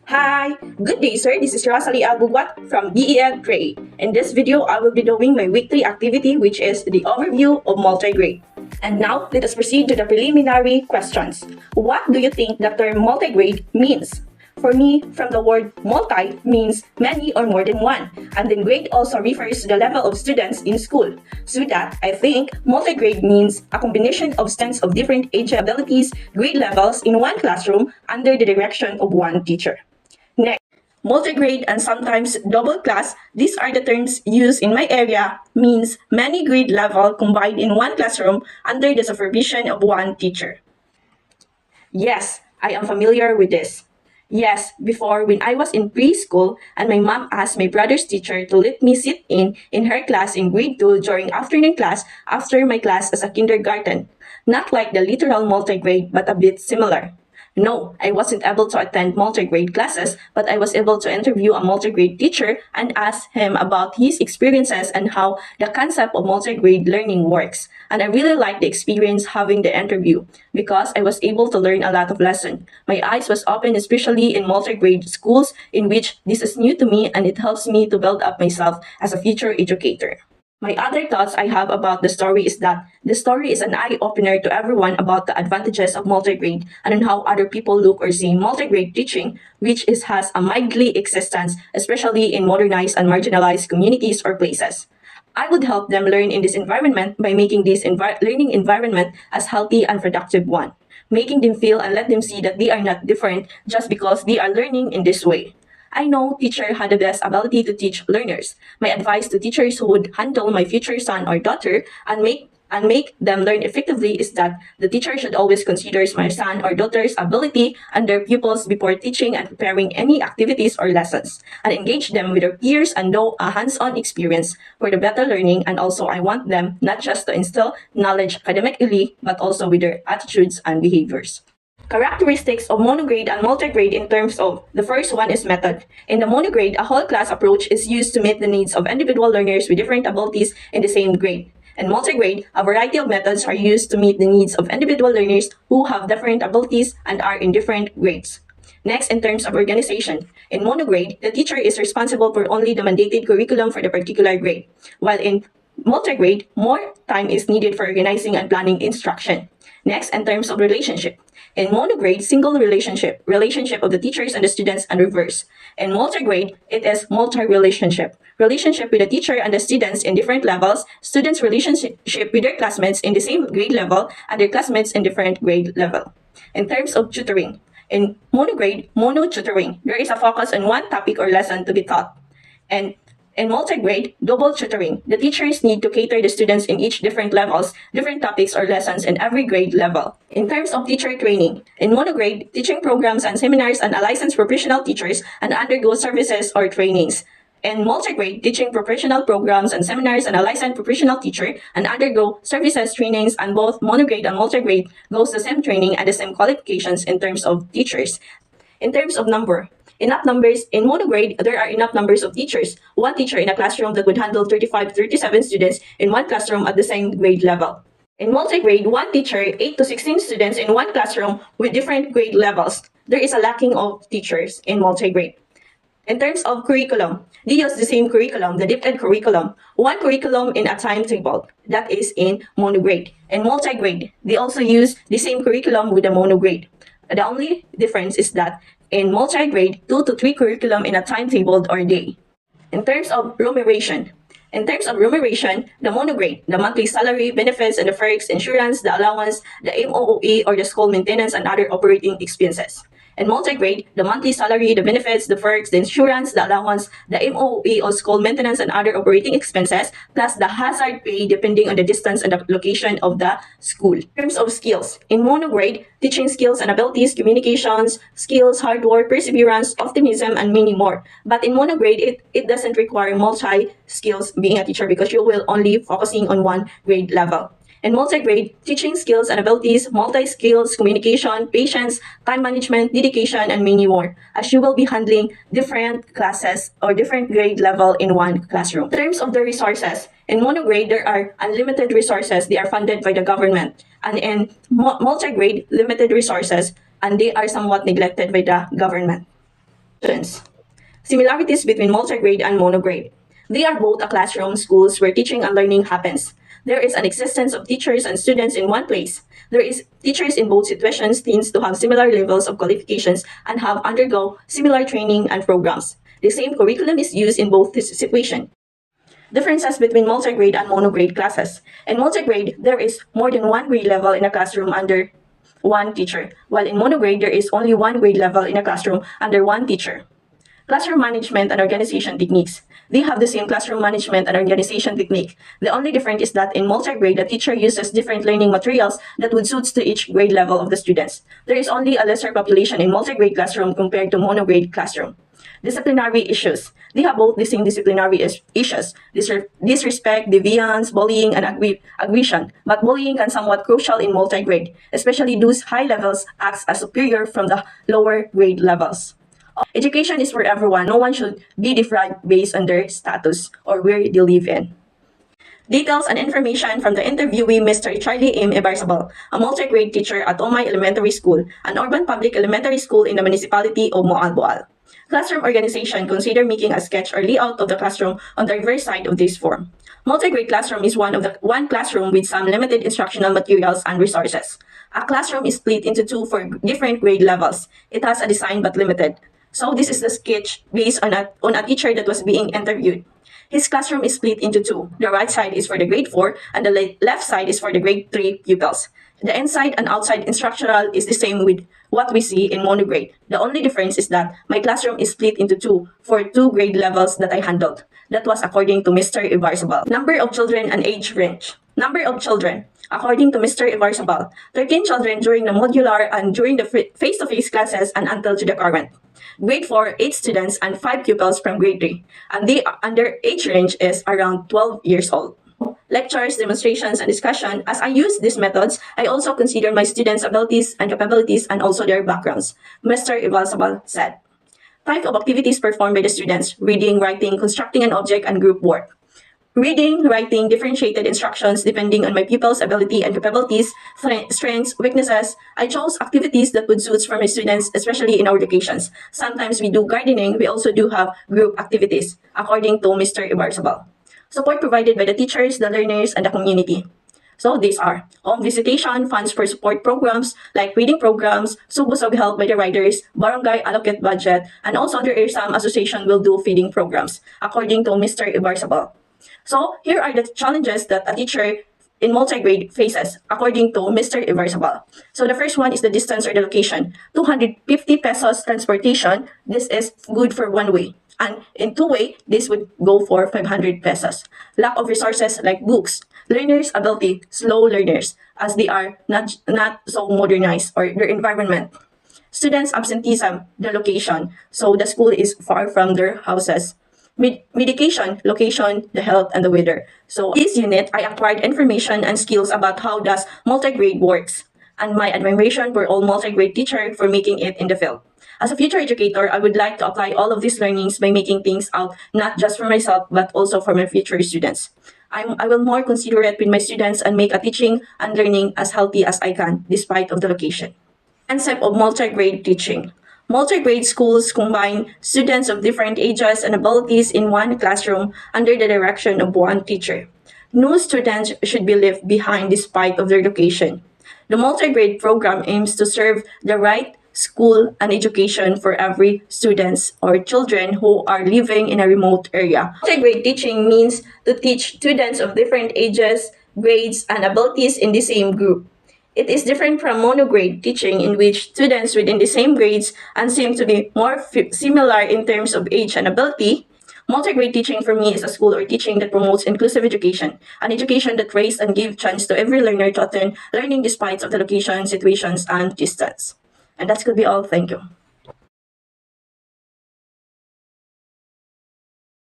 Hi, good day sir. This is Rosalie Albuguat from DEL Grade. In this video, I will be doing my weekly activity which is the overview of multigrade. And now, let us proceed to the preliminary questions. What do you think the term multigrade means? For me, from the word multi means many or more than one, and then grade also refers to the level of students in school. So with that, I think multigrade means a combination of students of different age abilities, grade levels in one classroom under the direction of one teacher. Next, multigrade and sometimes double class, these are the terms used in my area, means many grade level combined in one classroom under the supervision of one teacher. Yes, I am familiar with this. Yes, before when I was in preschool and my mom asked my brother's teacher to let me sit in her class in grade 2 during afternoon class after my class as a kindergarten. Not like the literal multigrade but a bit similar. No, I wasn't able to attend multigrade classes, but I was able to interview a multigrade teacher and ask him about his experiences and how the concept of multigrade learning works. And I really liked the experience having the interview because I was able to learn a lot of lessons. My eyes was open, especially in multigrade schools in which this is new to me and it helps me to build up myself as a future educator. My other thoughts I have about the story is that the story is an eye-opener to everyone about the advantages of multigrade and on how other people look or see multigrade teaching, which has a mildly existence, especially in modernized and marginalized communities or places. I would help them learn in this environment by making this learning environment as healthy and productive one, making them feel and let them see that they are not different just because they are learning in this way. I know teacher had the best ability to teach learners. My advice to teachers who would handle my future son or daughter and make them learn effectively is that the teacher should always consider my son or daughter's ability and their pupils before teaching and preparing any activities or lessons, and engage them with their peers and know a hands-on experience for the better learning. And also I want them not just to instill knowledge academically, but also with their attitudes and behaviors. Characteristics of monograde and multigrade in terms of the first one is method. In the monograde, a whole class approach is used to meet the needs of individual learners with different abilities in the same grade. In multigrade, a variety of methods are used to meet the needs of individual learners who have different abilities and are in different grades. Next, in terms of organization. In monograde, the teacher is responsible for only the mandated curriculum for the particular grade, while in multigrade, more time is needed for organizing and planning instruction. Next, in terms of relationship. In monograde, single relationship of the teachers and the students, and reverse. In multigrade, it is multi-relationship with the teacher and the students in different levels, students' relationship with their classmates in the same grade level, and their classmates in different grade level. In terms of tutoring, in monograde, mono-tutoring, there is a focus on one topic or lesson to be taught. And in multigrade, double tutoring, the teachers need to cater the students in each different levels, different topics or lessons in every grade level. In terms of teacher training, in monograde, teaching programs and seminars and licensed professional teachers and undergo services or trainings. In multigrade, teaching professional programs and seminars and a licensed professional teacher and undergo services trainings, and both monograde and multigrade goes the same training and the same qualifications in terms of teachers. In terms of number, enough numbers in monograde, there are enough numbers of teachers. One teacher in a classroom that would handle 35 to 37 students in one classroom at the same grade level. In multigrade, one teacher, 8 to 16 students in one classroom with different grade levels. There is a lacking of teachers in multigrade. In terms of curriculum, they use the same curriculum, the dipped curriculum, one curriculum in a timetable, that is in monograde. In multigrade, they also use the same curriculum with a monograde. The only difference is that in multigrade, 2 to 3 curriculum in a timetable or day. In terms of remuneration, the monograde, the monthly salary, benefits, and the perks, insurance, the allowance, the MOOE or the school maintenance and other operating expenses. In multigrade, the monthly salary, the benefits, the perks, the insurance, the allowance, the MOOE or school maintenance and other operating expenses, plus the hazard pay depending on the distance and the location of the school. In terms of skills, in monograde, teaching skills and abilities, communications, skills, hard work, perseverance, optimism, and many more. But in monograde, it doesn't require multi-skills being a teacher because you will only focusing on one grade level. In multigrade, teaching skills and abilities, multi-skills, communication, patience, time management, dedication, and many more, as you will be handling different classes or different grade level in one classroom. In terms of the resources, in monograde, there are unlimited resources. They are funded by the government. And in multigrade, limited resources, and they are somewhat neglected by the government. Students. Similarities between multigrade and monograde. They are both a classroom schools where teaching and learning happens. There is an existence of teachers and students in one place. There is teachers in both situations tends to have similar levels of qualifications and have undergo similar training and programs. The same curriculum is used in both this situation. Differences between multigrade and monograde classes. In multigrade, there is more than one grade level in a classroom under one teacher, while in monograde, there is only one grade level in a classroom under one teacher. Classroom management and organization techniques. They have the same classroom management and organization technique. The only difference is that in multi-grade, the teacher uses different learning materials that would suit to each grade level of the students. There is only a lesser population in multi-grade classroom compared to monograde classroom. Disciplinary issues. They have both the same disciplinary issues, disrespect, deviance, bullying, and aggression. But bullying can somewhat crucial in multi-grade, especially those high levels acts as superior from the lower grade levels. Education is for everyone. No one should be different based on their status or where they live in. Details and information from the interviewee, Mr. Charlie M. Ebarzabal, a multi-grade teacher at Omay Elementary School, an urban public elementary school in the municipality of Moalboal. Classroom organization, consider making a sketch or layout of the classroom on the reverse side of this form. Multi-grade classroom is one classroom with some limited instructional materials and resources. A classroom is split into two for different grade levels. It has a design but limited. So this is the sketch based on a teacher that was being interviewed. His classroom is split into two. The right side is for the grade 4 and the left side is for the grade 3 pupils. The inside and outside instructional is the same with what we see in monograde. The only difference is that my classroom is split into two for two grade levels that I handled. That was according to Mr. Ibarzabal. Number of children and age range. Number of children. According to Mr. Ibarzabal, 13 children during the modular and during the face-to-face classes and until to the current. Grade 4, 8 students and 5 pupils from grade 3. And their age range is around 12 years old. Lectures, demonstrations, and discussion. As I use these methods, I also consider my students' abilities and capabilities and also their backgrounds, Mr. Ibarzabal said. Type of activities performed by the students: reading, writing, constructing an object, and group work. Reading, writing, differentiated instructions depending on my pupils' ability and capabilities, strengths, weaknesses. I chose activities that would suit for my students, especially in our vacations. Sometimes we do gardening. We also do have group activities, according to Mr. Ibarzabal. Support provided by the teachers, the learners, and the community. So these are home visitation, funds for support programs like reading programs, subusog help by the riders, barangay allocate budget, and also there are some association will do feeding programs, according to Mr. Ibarzabal. So here are the challenges that a teacher in multi-grade faces, according to Mr. Ibarzabal. So the first one is the distance or the location. 250 pesos transportation, this is good for one way. And in two-way, this would go for 500 pesos. Lack of resources like books. Learners' ability, slow learners, as they are not so modernized or their environment. Students' absenteeism, the location. So the school is far from their houses. Medication, location, the health, and the weather. So in this unit, I acquired information and skills about how does multi-grade works, and my admiration for all multi-grade teacher for making it in the field. As a future educator, I would like to apply all of these learnings by making things out not just for myself, but also for my future students. I will more considerate with my students and make a teaching and learning as healthy as I can, despite of the location. Concept of multi-grade teaching. Multi-grade schools combine students of different ages and abilities in one classroom under the direction of one teacher. No student should be left behind despite of their location. The multi-grade program aims to serve the right school and education for every students or children who are living in a remote area. Multi-grade teaching means to teach students of different ages, grades, and abilities in the same group. It is different from monograde teaching in which students within the same grades and seem to be more similar in terms of age and ability. Multigrade teaching for me is a school or teaching that promotes inclusive education, an education that raises and gives chance to every learner to attend learning despite of the location, situations, and distance. And that could be all. Thank you.